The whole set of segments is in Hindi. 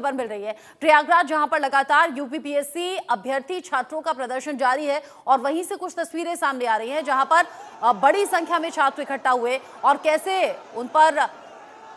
खबर मिल रही है प्रयागराज, जहां पर लगातार यूपीपीएससी अभ्यर्थी छात्रों का प्रदर्शन जारी है और वहीं से कुछ तस्वीरें सामने आ रही हैं जहां पर बड़ी संख्या में छात्र इकट्ठा हुए और कैसे उन पर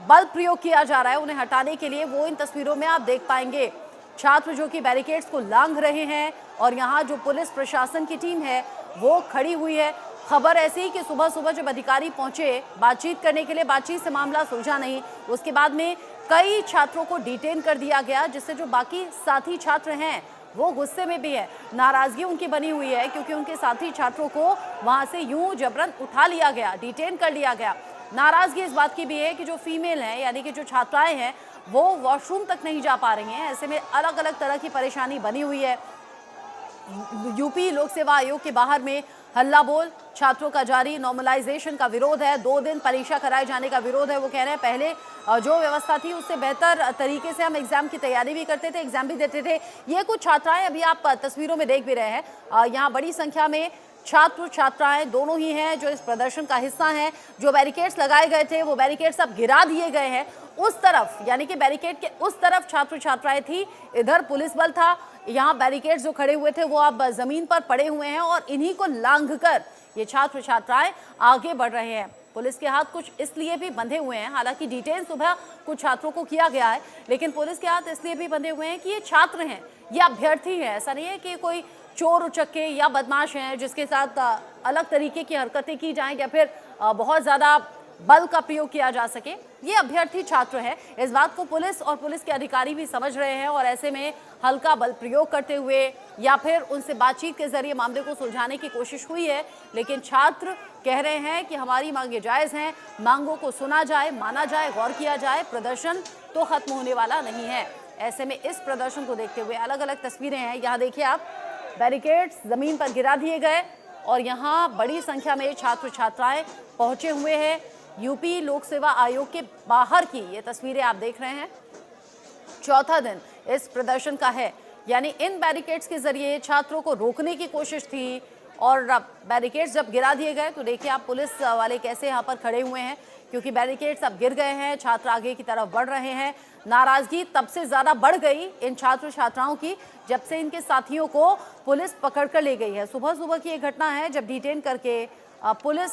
बल प्रयोग किया जा रहा है उन्हें हटाने के लिए, वो इन तस्वीरों में आप देख पाएंगे। छात्र जो कि बैरिकेड्स को लांघ रहे हैं और यहाँ जो पुलिस प्रशासन की टीम है वो खड़ी हुई है। खबर ऐसी कि सुबह सुबह जब अधिकारी पहुंचे बातचीत करने के लिए, बातचीत से मामला सुलझा नहीं, उसके बाद में कई छात्रों को डिटेन कर दिया गया, जिससे जो बाकी साथी छात्र हैं वो गुस्से में भी है। नाराजगी उनकी बनी हुई है क्योंकि उनके साथी छात्रों को वहां से यूं जबरन उठा लिया गया, डिटेन कर लिया गया। नाराजगी इस बात की भी है कि जो फीमेल हैं यानी कि जो छात्राएं हैं वो वॉशरूम तक नहीं जा पा रही हैं। ऐसे में अलग अलग तरह की परेशानी बनी हुई है। यूपी लोक सेवा आयोग के बाहर में हल्ला बोल छात्रों का जारी, नॉर्मलाइजेशन का विरोध है, 2 दिन परीक्षा कराए जाने का विरोध है। वो कह रहे हैं पहले जो व्यवस्था थी उससे बेहतर तरीके से हम एग्जाम की तैयारी भी करते थे, एग्जाम भी देते थे। ये कुछ छात्राएं अभी आप तस्वीरों में देख भी रहे हैं। यहाँ बड़ी संख्या में छात्र छात्राएं दोनों ही हैं जो इस प्रदर्शन का हिस्सा हैं। जो बैरिकेड्स लगाए गए थे वो बैरिकेड्स अब गिरा दिए गए हैं। उस तरफ यानी कि बैरिकेड के उस तरफ छात्र छात्राएं थी, इधर पुलिस बल था। यहाँ बैरिकेड्स जो खड़े हुए थे वो अब जमीन पर पड़े हुए हैं और इन्हीं को लांघकर ये छात्र छात्राएं आगे बढ़ रहे हैं। पुलिस के हाथ कुछ इसलिए भी बंधे हुए हैं, हालांकि डिटेन सुबह कुछ छात्रों को किया गया है, लेकिन पुलिस के हाथ इसलिए भी बंधे हुए हैं कि ये छात्र हैं, ये अभ्यर्थी हैं। ऐसा नहीं है कि कोई चोर उचक्के या बदमाश हैं जिसके साथ अलग तरीके की हरकतें की जाएं या फिर बहुत ज़्यादा बल का प्रयोग किया जा सके। ये अभ्यर्थी छात्र हैं, इस बात को पुलिस और पुलिस के अधिकारी भी समझ रहे हैं और ऐसे में हल्का बल प्रयोग करते हुए या फिर उनसे बातचीत के जरिए मामले को सुलझाने की कोशिश हुई है। लेकिन छात्र कह रहे हैं कि हमारी मांगे जायज़ हैं, मांगों को सुना जाए, माना जाए, गौर किया जाए, प्रदर्शन तो खत्म होने वाला नहीं है। ऐसे में इस प्रदर्शन को देखते हुए अलग अलग तस्वीरें हैं। यहाँ देखिए आप, बैरिकेड्स जमीन पर गिरा दिए गए और यहाँ बड़ी संख्या में छात्र छात्राएं पहुंचे हुए हैं। यूपी लोक सेवा आयोग के बाहर की ये तस्वीरें आप देख रहे हैं। चौथा दिन इस प्रदर्शन का है, यानी इन बैरिकेड्स के जरिए छात्रों को रोकने की कोशिश थी और बैरिकेड्स जब गिरा दिए गए तो देखिए आप पुलिस वाले कैसे यहाँ पर खड़े हुए हैं, क्योंकि बैरिकेड्स अब गिर गए हैं, छात्र आगे की तरफ बढ़ रहे हैं। नाराजगी तब से ज़्यादा बढ़ गई इन छात्र छात्राओं की जब से इनके साथियों को पुलिस पकड़ कर ले गई है। सुबह सुबह की ये घटना है जब डिटेन करके पुलिस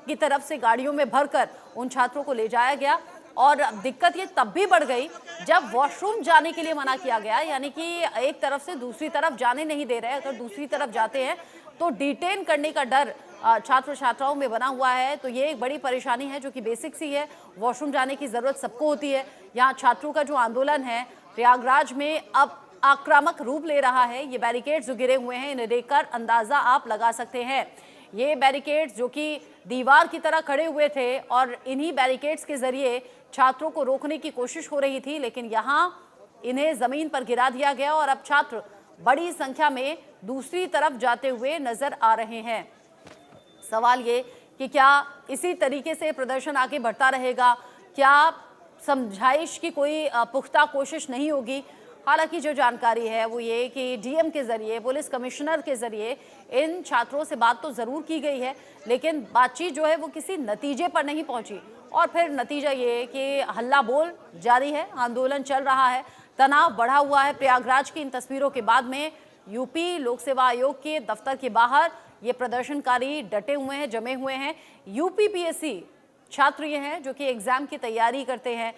की तरफ से गाड़ियों में भरकर उन छात्रों को ले जाया गया। और दिक्कत ये तब भी बढ़ गई जब वॉशरूम जाने के लिए मना किया गया, यानी कि एक तरफ से दूसरी तरफ जाने नहीं दे रहे। अगर दूसरी तरफ जाते हैं तो डिटेन करने का डर छात्र छात्राओं में बना हुआ है। तो ये एक बड़ी परेशानी है जो कि बेसिक सी है। वॉशरूम जाने की ज़रूरत सबको होती है। यहाँ छात्रों का जो आंदोलन है प्रयागराज में अब आक्रामक रूप ले रहा है। ये बैरिकेड्स जो गिरे हुए हैं इन्हें देखकर अंदाज़ा आप लगा सकते हैं। ये बैरिकेड्स जो कि दीवार की तरह खड़े हुए थे और इन्हीं बैरिकेड्स के जरिए छात्रों को रोकने की कोशिश हो रही थी, लेकिन यहाँ इन्हें ज़मीन पर गिरा दिया गया और अब छात्र बड़ी संख्या में दूसरी तरफ जाते हुए नजर आ रहे हैं। सवाल ये कि क्या इसी तरीके से प्रदर्शन आगे बढ़ता रहेगा, क्या समझाइश की कोई पुख्ता कोशिश नहीं होगी? हालांकि जो जानकारी है वो ये कि डीएम के जरिए, पुलिस कमिश्नर के जरिए इन छात्रों से बात तो ज़रूर की गई है, लेकिन बातचीत जो है वो किसी नतीजे पर नहीं पहुंची। और फिर नतीजा ये कि हल्ला बोल जारी है, आंदोलन चल रहा है, तनाव बढ़ा हुआ है। प्रयागराज की इन तस्वीरों के बाद में यूपी लोक सेवा आयोग के दफ्तर के बाहर ये प्रदर्शनकारी डटे हुए हैं, जमे हुए हैं। यूपीपीएससी छात्र ये हैं जो कि एग्ज़ाम की तैयारी करते हैं,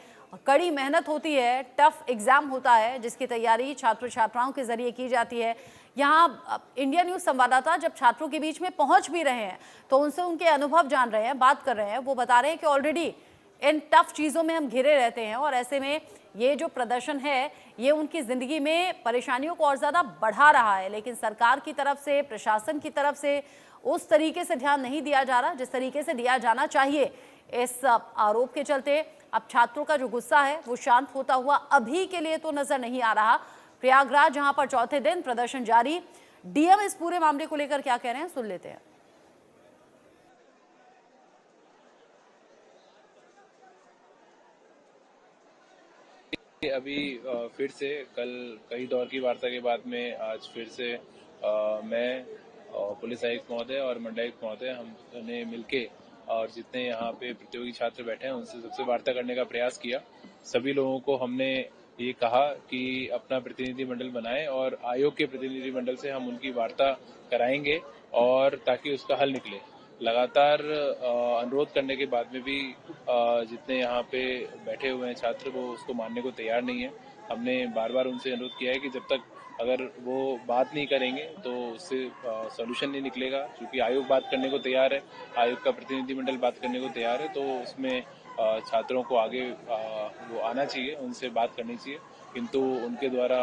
कड़ी मेहनत होती है, टफ एग्ज़ाम होता है जिसकी तैयारी छात्र छात्राओं के ज़रिए की जाती है। यहाँ इंडिया न्यूज़ संवाददाता जब छात्रों के बीच में पहुँच भी रहे हैं तो उनसे उनके अनुभव जान रहे हैं, बात कर रहे हैं। वो बता रहे हैं कि ऑलरेडी इन टफ चीज़ों में हम घिरे रहते हैं और ऐसे में ये जो प्रदर्शन है ये उनकी ज़िंदगी में परेशानियों को और ज़्यादा बढ़ा रहा है। लेकिन सरकार की तरफ से, प्रशासन की तरफ से उस तरीके से ध्यान नहीं दिया जा रहा जिस तरीके से दिया जाना चाहिए। इस आरोप के चलते अब छात्रों का जो गुस्सा है वो शांत होता हुआ अभी के लिए तो नजर नहीं आ रहा। प्रयागराज जहां पर चौथे दिन प्रदर्शन जारी, डीएम इस पूरे मामले को लेकर क्या कह रहे हैं सुन लेते हैं। अभी फिर से कल कई दौर की वार्ता के बाद में आज फिर से मैं पुलिस आयुक्त महोदय और मंडलायुक्त महोदय हमने मिलके और जितने यहाँ पे प्रतियोगी छात्र बैठे हैं उनसे सबसे वार्ता करने का प्रयास किया। सभी लोगों को हमने ये कहा कि अपना प्रतिनिधिमंडल बनाएं और आयोग के प्रतिनिधिमंडल से हम उनकी वार्ता कराएंगे और ताकि उसका हल निकले। लगातार अनुरोध करने के बाद में भी जितने यहाँ पे बैठे हुए हैं छात्र वो उसको मानने को तैयार नहीं है। हमने बार बार उनसे अनुरोध किया है कि जब तक अगर वो बात नहीं करेंगे तो उससे सॉल्यूशन नहीं निकलेगा। क्योंकि आयोग बात करने को तैयार है, आयोग का प्रतिनिधिमंडल बात करने को तैयार है, तो उसमें छात्रों को आगे वो आना चाहिए, उनसे बात करनी चाहिए, किंतु उनके द्वारा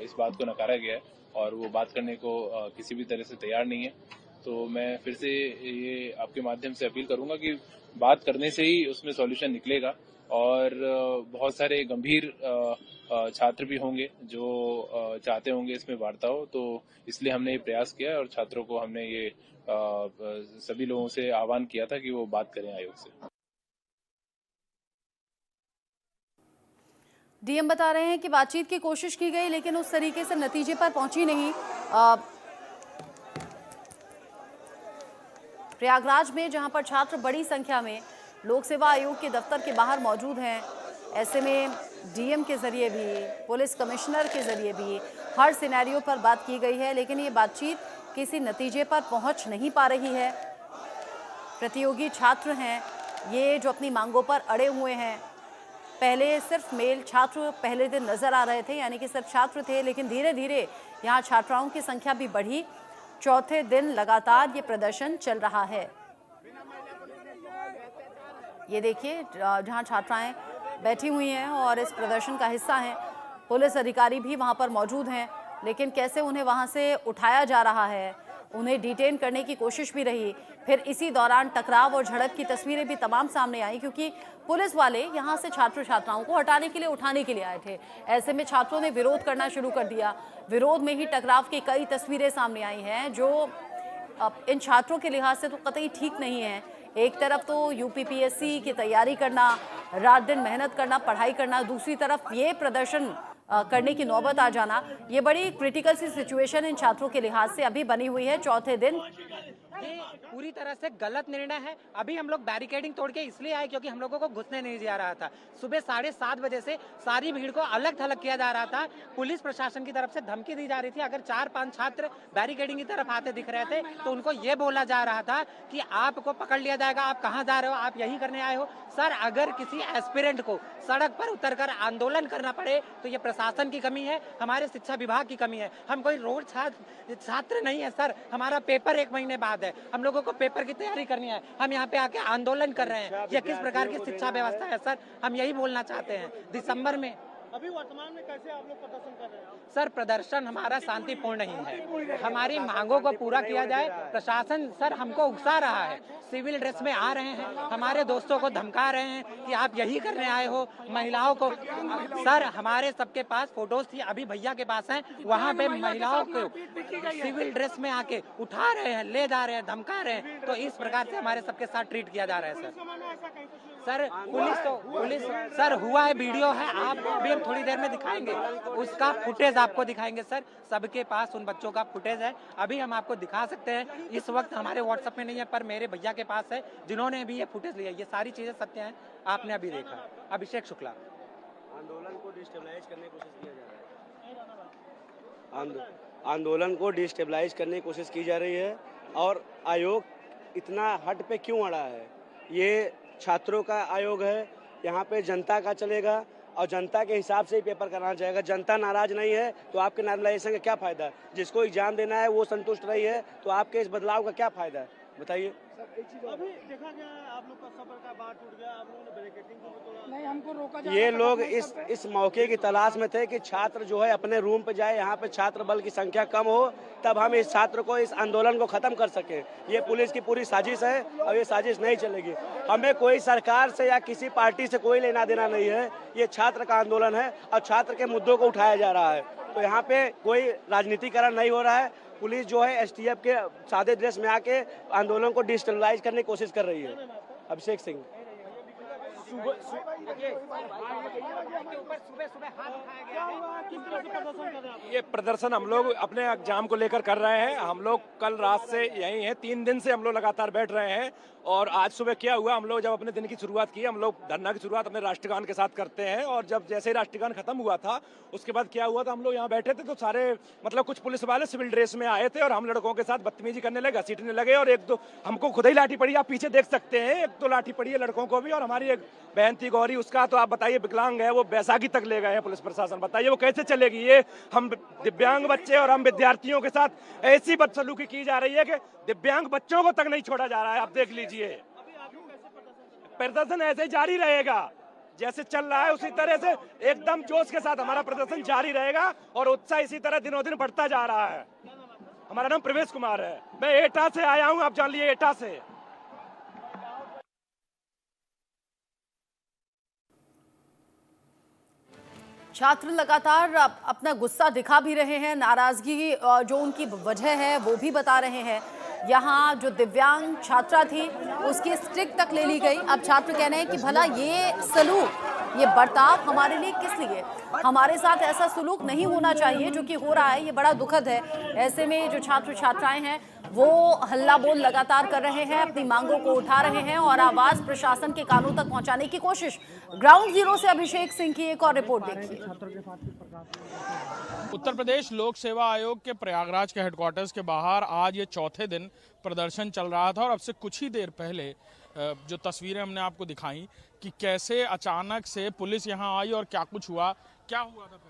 इस बात को नकारा गया है और वो बात करने को किसी भी तरह से तैयार नहीं है। तो मैं फिर से ये आपके माध्यम से अपील करूंगा कि बात करने से ही उसमें सॉल्यूशन निकलेगा और बहुत सारे गंभीर छात्र भी होंगे जो चाहते होंगे इसमें वार्ता हो, तो इसलिए हमने ये प्रयास किया है और छात्रों को हमने ये सभी लोगों से आह्वान किया था कि वो बात करें आयोग से। डीएम बता रहे हैं कि बातचीत की कोशिश की गई लेकिन उस तरीके से नतीजे पर पहुंची नहीं। प्रयागराज में जहां पर छात्र बड़ी संख्या में लोक सेवा आयोग के दफ्तर के बाहर मौजूद हैं, ऐसे में डीएम के जरिए भी, पुलिस कमिश्नर के जरिए भी हर सिनेरियो पर बात की गई है, लेकिन ये बातचीत किसी नतीजे पर पहुंच नहीं पा रही है। प्रतियोगी छात्र हैं ये जो अपनी मांगों पर अड़े हुए हैं। पहले सिर्फ मेल छात्र पहले दिन नजर आ रहे थे, यानी कि सिर्फ छात्र थे, लेकिन धीरे धीरे यहाँ छात्राओं की संख्या भी बढ़ी। चौथे दिन लगातार ये प्रदर्शन चल रहा है। ये देखिए जहां छात्राएं बैठी हुई हैं और इस प्रदर्शन का हिस्सा हैं, पुलिस अधिकारी भी वहां पर मौजूद हैं, लेकिन कैसे उन्हें वहां से उठाया जा रहा है, उन्हें डिटेन करने की कोशिश भी रही। फिर इसी दौरान टकराव और झड़प की तस्वीरें भी तमाम सामने आई, क्योंकि पुलिस वाले यहाँ से छात्र छात्राओं को हटाने के लिए, उठाने के लिए आए थे। ऐसे में छात्रों ने विरोध करना शुरू कर दिया। विरोध में ही टकराव की कई तस्वीरें सामने आई हैं जो इन छात्रों के लिहाज से तो कतई ठीक नहीं है। एक तरफ तो यूपीपीएससी की तैयारी करना, रात दिन मेहनत करना, पढ़ाई करना, दूसरी तरफ ये प्रदर्शन करने की नौबत आ जाना, ये बड़ी क्रिटिकल सी सिचुएशन इन छात्रों के लिहाज से अभी बनी हुई है। चौथे दिन ये पूरी तरह से गलत निर्णय है। अभी हम लोग बैरिकेडिंग तोड़ के इसलिए आए क्योंकि हम लोगों को घुसने नहीं दिया रहा था। सुबह 7:30 बजे से सारी भीड़ को अलग थलग किया जा रहा था। पुलिस प्रशासन की तरफ से धमकी दी जा रही थी। अगर 4-5 छात्र बैरिकेडिंग की तरफ आते दिख रहे थे तो उनको ये बोला जा रहा था कि आपको पकड़ लिया जाएगा, आप कहाँ जा रहे हो, आप यही करने आए हो। सर, अगर किसी एस्पिरेंट को सड़क पर उतरकर आंदोलन करना पड़े तो ये प्रशासन की कमी है, हमारे शिक्षा विभाग की कमी है। हम कोई रोड छात्र नहीं है सर, हमारा पेपर 1 महीने बाद है, हम लोगों को पेपर की तैयारी करनी है। हम यहाँ पे आके आंदोलन कर रहे हैं। ये किस प्रकार की शिक्षा व्यवस्था है सर, हम यही बोलना चाहते हैं। दिसंबर में अभी वर्तमान में कैसे आप लोग प्रदर्शन कर रहे हैं? सर, प्रदर्शन हमारा शांतिपूर्ण ही है। हमारी मांगों को पूरा किया जाए। प्रशासन सर हमको उकसा रहा है, सिविल ड्रेस में आ रहे हैं, हमारे दोस्तों को धमका रहे हैं कि आप यही करने आए हो। महिलाओं को सर, हमारे सबके पास फोटोज थी, अभी भैया के पास हैं, वहाँ पे महिलाओं को सिविल ड्रेस में आके उठा रहे हैं, ले जा रहे हैं, धमका रहे हैं। तो इस प्रकार से हमारे सबके साथ ट्रीट किया जा रहा है सर। पुलिस सर हुआ है, वीडियो है, आप अभी हम थोड़ी देर में दिखाएंगे, उसका फुटेज आपको दिखाएंगे सर। सबके पास उन बच्चों का फुटेज है, अभी हम आपको दिखा सकते हैं। इस वक्त हमारे व्हाट्सएप में नहीं है पर मेरे भैया के पास है, जिन्होंने अभी ये फुटेज लिया। ये सारी चीजें सत्य हैं, आपने अभी देखा। अभिषेक शुक्ला। आंदोलन को डिस्टेबलाइज करने की कोशिश किया जा रहा है, आंदोलन को डिस्टेबलाइज करने की कोशिश की जा रही है। और आयोग इतना हट पे क्यों अड़ा है? ये छात्रों का आयोग है, यहाँ पे जनता का चलेगा और जनता के हिसाब से ही पेपर कराना जाएगा। जनता नाराज नहीं है तो आपके नॉर्मलाइजेशन का क्या फायदा? जिसको एग्जाम देना है वो संतुष्ट रही है तो आपके इस बदलाव का क्या फायदा है, बताइए। अभी देखा गया है आप लोग का सफर का बार टूट गया, आप लोगों ने बैरिकेडिंग को भी तोड़ा, नहीं हमको रोका जा रहा। ये लोग इस मौके की तलाश में थे कि छात्र जो है अपने रूम पे जाए, यहाँ पे छात्र बल की संख्या कम हो, तब हम इस छात्र को, इस आंदोलन को खत्म कर सके। ये पुलिस की पूरी साजिश है और ये साजिश नहीं चलेगी। हमें कोई सरकार से या किसी पार्टी से कोई लेना देना नहीं है। ये छात्र का आंदोलन है और छात्र के मुद्दों को उठाया जा रहा है। तो यहाँ पे कोई राजनीतिकरण नहीं हो रहा है। पुलिस जो है एसटीएफ के सादे ड्रेस में आके आंदोलन को डिस्टेबलाइज करने की कोशिश कर रही है। अभिषेक सिंह। किस तरह से प्रदर्शन कर रहे हैं आप? ये प्रदर्शन हम लोग अपने एग्जाम को लेकर कर रहे हैं। हम लोग कल रात से यहीं हैं, 3 दिन से हम लोग लगातार बैठ रहे हैं। और आज सुबह क्या हुआ, हम लोग जब अपने दिन की शुरुआत की, हम लोग धरना की शुरुआत अपने राष्ट्रगान के साथ करते हैं। और जब जैसे ही राष्ट्रगान खत्म हुआ था, उसके बाद क्या हुआ था, हम लोग यहाँ बैठे थे तो सारे मतलब कुछ पुलिस वाले सिविल ड्रेस में आए थे और हम लड़कों के साथ बदतमीजी करने लगे, घसीटने लगे। और एक दो हमको खुद ही लाठी पड़ी, आप पीछे देख सकते हैं, 1-2 लाठी पड़ी है लड़कों को भी। और हमारी एक बहन थी गौरी, उसका तो आप बताइए विकलांग है, वो बैसाखी तक ले गए हैं पुलिस प्रशासन। बताइए वो कैसे चलेगी? ये हम दिव्यांग बच्चे और हम विद्यार्थियों के साथ ऐसी बदसलूकी की जा रही है कि दिव्यांग बच्चों को तक नहीं छोड़ा जा रहा है। आप देख लीजिए, प्रदर्शन ऐसे जारी रहेगा, जैसे चल रहा है उसी तरह से एकदम जोश के साथ हमारा प्रदर्शन जारी रहेगा और उत्साह इसी तरह दिनों दिन बढ़ता जा रहा है। हमारा नाम प्रवेश कुमार है, मैं एटा से आया हूं, आप जान लिए एटा से। छात्र लगातार अपना गुस्सा दिखा भी रहे हैं, नाराजगी जो उनकी वजह है वो भी बता रहे हैं। यहाँ जो दिव्यांग छात्रा थी उसकी स्टिक तक ले ली गई। अब छात्र कह रहे हैं कि भला ये सलूक, ये बर्ताव हमारे लिए किस लिए, हमारे साथ ऐसा सलूक नहीं होना चाहिए जो कि हो रहा है, ये बड़ा दुखद है। ऐसे में जो छात्र छात्राएं हैं वो हल्ला बोल लगातार कर रहे हैं, अपनी मांगों को उठा रहे हैं और आवाज प्रशासन के कानों तक पहुंचाने की कोशिश। ग्राउंड जीरो से अभिषेक सिंह की एक और रिपोर्ट देखिए। उत्तर प्रदेश लोक सेवा आयोग के प्रयागराज के हेडक्वार्टर्स के बाहर आज ये चौथे दिन प्रदर्शन चल रहा था। और अब से कुछ ही देर पहले जो तस्वीरें हमने आपको दिखाई कि कैसे अचानक से पुलिस यहाँ आई और क्या कुछ हुआ, क्या हुआ था?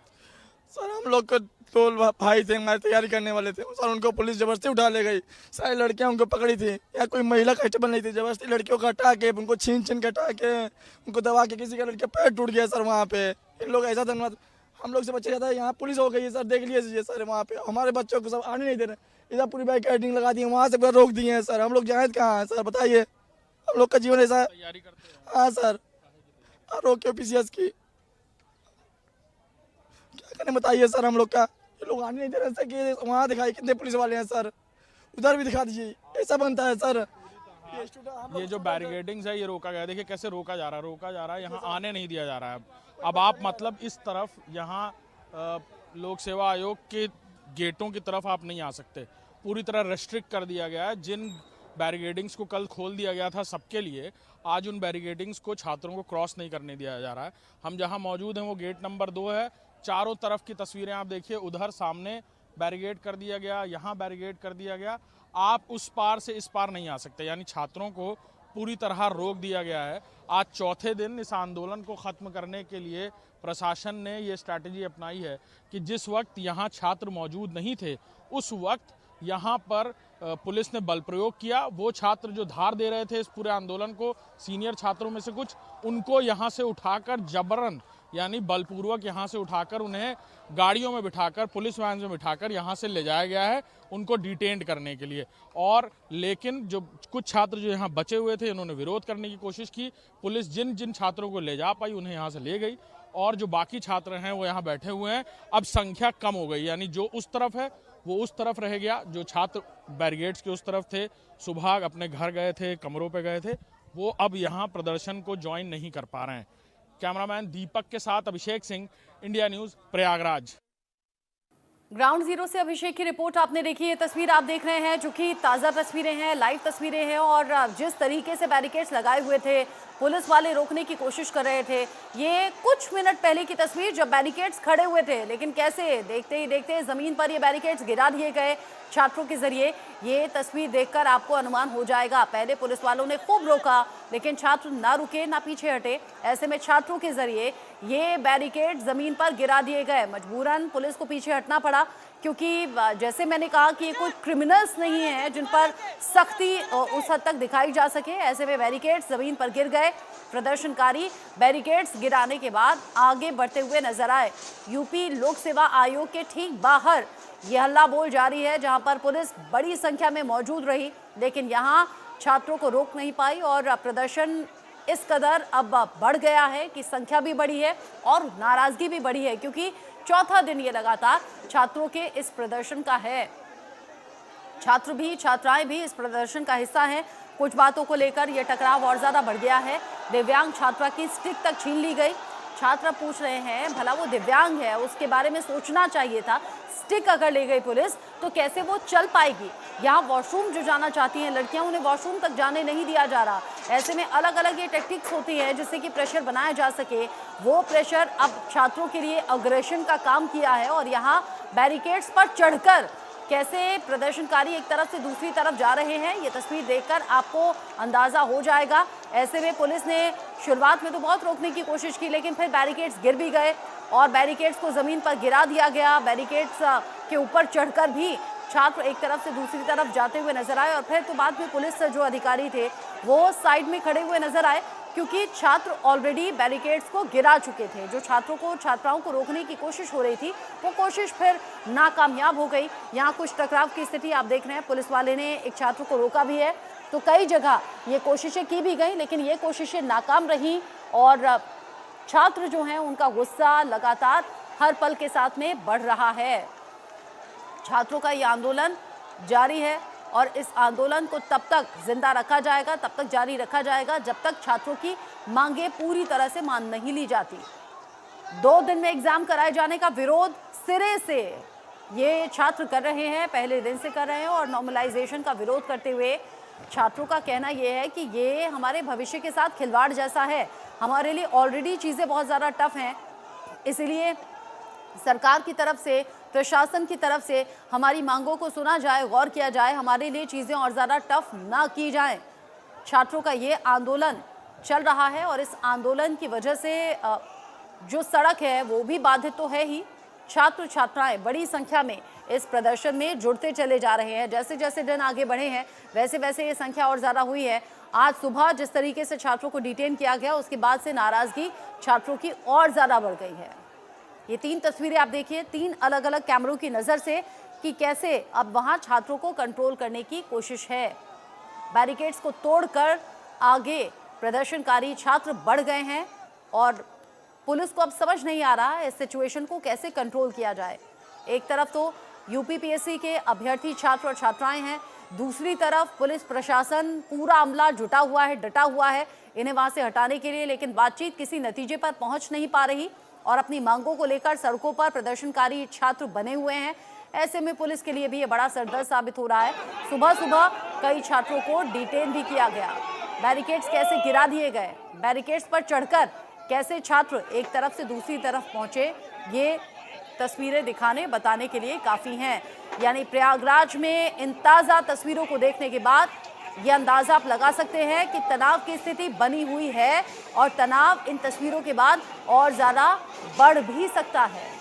सर हम लोग को 2 भाई थे, हमारी तैयारी करने वाले थे सर, उनको पुलिस जबरदस्ती उठा ले गई। सारी लड़कियां उनको पकड़ी थी, या कोई महिला कांस्टेबल नहीं थी, जबरदस्ती लड़कियों को हटा के उनको छीन के हटा के उनको दबा के किसी का लड़का पैर टूट गया सर वहाँ पे। इन लोग ऐसा धन्यवाद, हम लोग से बच्चे जाता है, यहाँ पुलिस हो गई है सर, देख लीजिए सर वहाँ पे हमारे बच्चों को सब आने नहीं दे रहे, इधर पूरी बैरिकेडिंग लगा दी है, वहाँ से पूरा रोक दिए हैं सर। हम लोग जाए कहाँ है सर, बताइए, हम लोग का जीवन ऐसा। हाँ सर, रोके PCS की क्या करें बताइए सर, हम लोग का ये लोग आने नहीं दे रहे सर। कि वहाँ दिखाई कितने पुलिस वाले हैं सर, उधर भी दिखा दीजिए, ऐसा बनता है सर। ये जो बैरिकेडिंग्स है ये रोका गया, देखिए कैसे रोका जा रहा है, यहाँ आने नहीं दिया जा रहा है। अब आप मतलब इस तरफ यहाँ लोक सेवा आयोग के गेटों की तरफ आप नहीं आ सकते, पूरी तरह रेस्ट्रिक्ट कर दिया गया है। जिन बैरिकेडिंग्स को कल खोल दिया गया था सबके लिए, आज उन बैरिकेडिंग्स को छात्रों को क्रॉस नहीं करने दिया जा रहा है। हम जहाँ मौजूद हैं वो गेट नंबर 2 है। चारों तरफ की तस्वीरें आप देखिए, उधर सामने बैरिकेड कर दिया गया, यहाँ बैरिकेड कर दिया गया, आप उस पार से इस पार नहीं आ सकते, यानी छात्रों को पूरी तरह रोक दिया गया है। आज चौथे दिन इस आंदोलन को ख़त्म करने के लिए प्रशासन ने ये स्ट्रैटेजी अपनाई है कि जिस वक्त यहाँ छात्र मौजूद नहीं थे उस वक्त यहाँ पर पुलिस ने बल प्रयोग किया। वो छात्र जो धार दे रहे थे इस पूरे आंदोलन को, सीनियर छात्रों में से कुछ, उनको यहाँ से उठाकर जबरन यानी बलपूर्वक यहाँ से उठाकर उन्हें गाड़ियों में बिठाकर, पुलिस वैन में बिठाकर यहाँ से ले जाया गया है उनको डिटेंड करने के लिए। और लेकिन जो कुछ छात्र जो यहाँ बचे हुए थे इन्होंने विरोध करने की कोशिश की। पुलिस जिन जिन छात्रों को ले जा पाई उन्हें यहाँ से ले गई और जो बाकी छात्र हैं वो यहाँ बैठे हुए हैं। अब संख्या कम हो गई, यानी जो उस तरफ है वो उस तरफ रह गया, जो छात्र बैरिकेड्स के उस तरफ थे, सुबह अपने घर गए थे, कमरों पे गए थे, वो अब यहाँ प्रदर्शन को ज्वाइन नहीं कर पा रहे हैं। कैमरामैन दीपक के साथ Abhishek Singh, India News, Prayagraj. Ground zero से अभिषेक की रिपोर्ट आपने देखी। ये तस्वीर आप देख रहे हैं जो कि ताज़ा तस्वीरें हैं, लाइव तस्वीरें हैं। और जिस तरीके से बैरिकेड्स लगाए हुए थे, पुलिस वाले रोकने की कोशिश कर रहे थे, ये कुछ मिनट पहले की तस्वीर जब बैरिकेड्स खड़े हुए थे, लेकिन कैसे देखते ही देखते ज़मीन पर ये बैरिकेड्स गिरा दिए गए छात्रों के जरिए। ये तस्वीर देखकर आपको अनुमान हो जाएगा, पहले पुलिस वालों ने खूब रोका लेकिन छात्र ना रुके ना पीछे हटे। ऐसे में छात्रों के जरिए ये बैरिकेड ज़मीन पर गिरा दिए गए। मजबूरन पुलिस को पीछे हटना पड़ा क्योंकि जैसे मैंने कहा कि ये कोई क्रिमिनल्स नहीं है जिन पर सख्ती उस हद तक दिखाई जा सके। ऐसे में बैरिकेड्स ज़मीन पर गिर गए। प्रदर्शनकारी बैरिकेड्स गिराने के बाद आगे बढ़ते हुए नजर आए। यूपी लोक सेवा आयोग के ठीक बाहर ये हल्ला बोल जारी है, जहां पर पुलिस बड़ी संख्या में मौजूद रही लेकिन यहां छात्रों को रोक नहीं पाई और प्रदर्शन इस कदर अब बढ़ गया है कि संख्या भी बढ़ी है और नाराजगी भी बढ़ी है, क्योंकि चौथा दिन ये लगातार छात्रों के इस प्रदर्शन का है। छात्र भी, छात्राएं भी इस प्रदर्शन का हिस्सा हैं। कुछ बातों को लेकर यह टकराव और ज्यादा बढ़ गया है। दिव्यांग छात्रा की स्टिक तक छीन ली गई। छात्र पूछ रहे हैं भला वो दिव्यांग है, उसके बारे में सोचना चाहिए था। स्टिक अगर ले गई पुलिस तो कैसे वो चल पाएगी। यहाँ वॉशरूम जो जाना चाहती हैं लड़कियां, उन्हें वॉशरूम तक जाने नहीं दिया जा रहा। ऐसे में अलग अलग ये टेक्टिक्स होती हैं जिससे कि प्रेशर बनाया जा सके। वो प्रेशर अब छात्रों के लिए अग्रेशन का काम किया है और यहाँ बैरिकेड्स पर चढ़कर कैसे प्रदर्शनकारी एक तरफ से दूसरी तरफ जा रहे हैं, ये तस्वीर देखकर आपको अंदाजा हो जाएगा। ऐसे में पुलिस ने शुरुआत में तो बहुत रोकने की कोशिश की, लेकिन फिर बैरिकेड्स गिर भी गए और बैरिकेड्स को जमीन पर गिरा दिया गया। बैरिकेड्स के ऊपर चढ़कर भी छात्र एक तरफ से दूसरी तरफ जाते हुए नजर आए और फिर तो बाद में पुलिस जो अधिकारी थे वो साइड में खड़े हुए नजर आए, क्योंकि छात्र ऑलरेडी बैरिकेड्स को गिरा चुके थे। जो छात्राओं को रोकने की कोशिश हो रही थी वो कोशिश फिर नाकामयाब हो गई। यहाँ कुछ टकराव की स्थिति आप देख रहे हैं। पुलिस वाले ने एक छात्र को रोका भी है, तो कई जगह ये कोशिशें की भी गई, लेकिन ये कोशिशें नाकाम रहीं और छात्र जो हैं उनका गुस्सा लगातार हर पल के साथ में बढ़ रहा है। छात्रों का ये आंदोलन जारी है और इस आंदोलन को तब तक जिंदा रखा जाएगा, तब तक जारी रखा जाएगा जब तक छात्रों की मांगे पूरी तरह से मान नहीं ली जाती। 2 दिन में एग्जाम कराए जाने का विरोध सिरे से ये छात्र कर रहे हैं, पहले दिन से कर रहे हैं और नॉर्मलाइजेशन का विरोध करते हुए छात्रों का कहना ये है कि ये हमारे भविष्य के साथ खिलवाड़ जैसा है। हमारे लिए ऑलरेडी चीज़ें बहुत ज़्यादा टफ हैं, इसलिए सरकार की तरफ से, प्रशासन की तरफ से हमारी मांगों को सुना जाए, गौर किया जाए, हमारे लिए चीज़ें और ज़्यादा टफ ना की जाएं। छात्रों का ये आंदोलन चल रहा है और इस आंदोलन की वजह से जो सड़क है वो भी बाधित तो है ही। छात्र छात्राएं बड़ी संख्या में इस प्रदर्शन में जुड़ते चले जा रहे हैं। जैसे जैसे दिन आगे बढ़े हैं वैसे वैसे ये संख्या और ज़्यादा हुई है। आज सुबह जिस तरीके से छात्रों को डिटेन किया गया उसके बाद से नाराज़गी छात्रों की और ज़्यादा बढ़ गई है। ये 3 तस्वीरें आप देखिए 3 अलग अलग कैमरों की नज़र से कि कैसे अब वहाँ छात्रों को कंट्रोल करने की कोशिश है। बैरिकेड्स को तोड़कर आगे प्रदर्शनकारी छात्र बढ़ गए हैं और पुलिस को अब समझ नहीं आ रहा है इस सिचुएशन को कैसे कंट्रोल किया जाए। एक तरफ तो यूपीपीएससी के अभ्यर्थी छात्र और छात्राएं हैं, दूसरी तरफ पुलिस प्रशासन पूरा अमला जुटा हुआ है, डटा हुआ है इन्हें वहां से हटाने के लिए, लेकिन बातचीत किसी नतीजे पर पहुंच नहीं पा रही और अपनी मांगों को लेकर सड़कों पर प्रदर्शनकारी छात्र बने हुए हैं। ऐसे में पुलिस के लिए भी ये बड़ा सरदर्द साबित हो रहा है। सुबह सुबह कई छात्रों को डिटेन भी किया गया। बैरिकेड्स कैसे गिरा दिए गए, बैरिकेड्स पर चढ़कर कैसे छात्र एक तरफ से दूसरी तरफ पहुंचे, ये तस्वीरें दिखाने बताने के लिए काफ़ी हैं। यानी प्रयागराज में इन ताज़ा तस्वीरों को देखने के बाद ये अंदाज़ा आप लगा सकते हैं कि तनाव की स्थिति बनी हुई है और तनाव इन तस्वीरों के बाद और ज़्यादा बढ़ भी सकता है।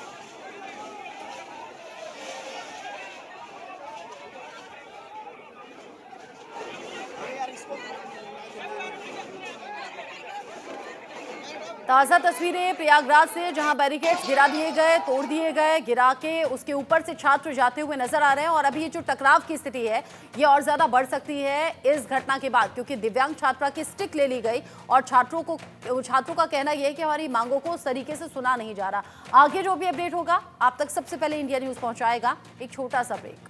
ताज़ा तस्वीरें प्रयागराज से, जहां बैरिकेड्स गिरा दिए गए, तोड़ दिए गए, गिरा के उसके ऊपर से छात्र जाते हुए नजर आ रहे हैं और अभी ये जो टकराव की स्थिति है ये और ज़्यादा बढ़ सकती है इस घटना के बाद, क्योंकि दिव्यांग छात्रा की स्टिक ले ली गई और छात्रों का कहना यह है कि हमारी मांगों को उस तरीके से सुना नहीं जा रहा। आगे जो भी अपडेट होगा आप तक सबसे पहले इंडिया न्यूज़ पहुँचाएगा। एक छोटा सा ब्रेक।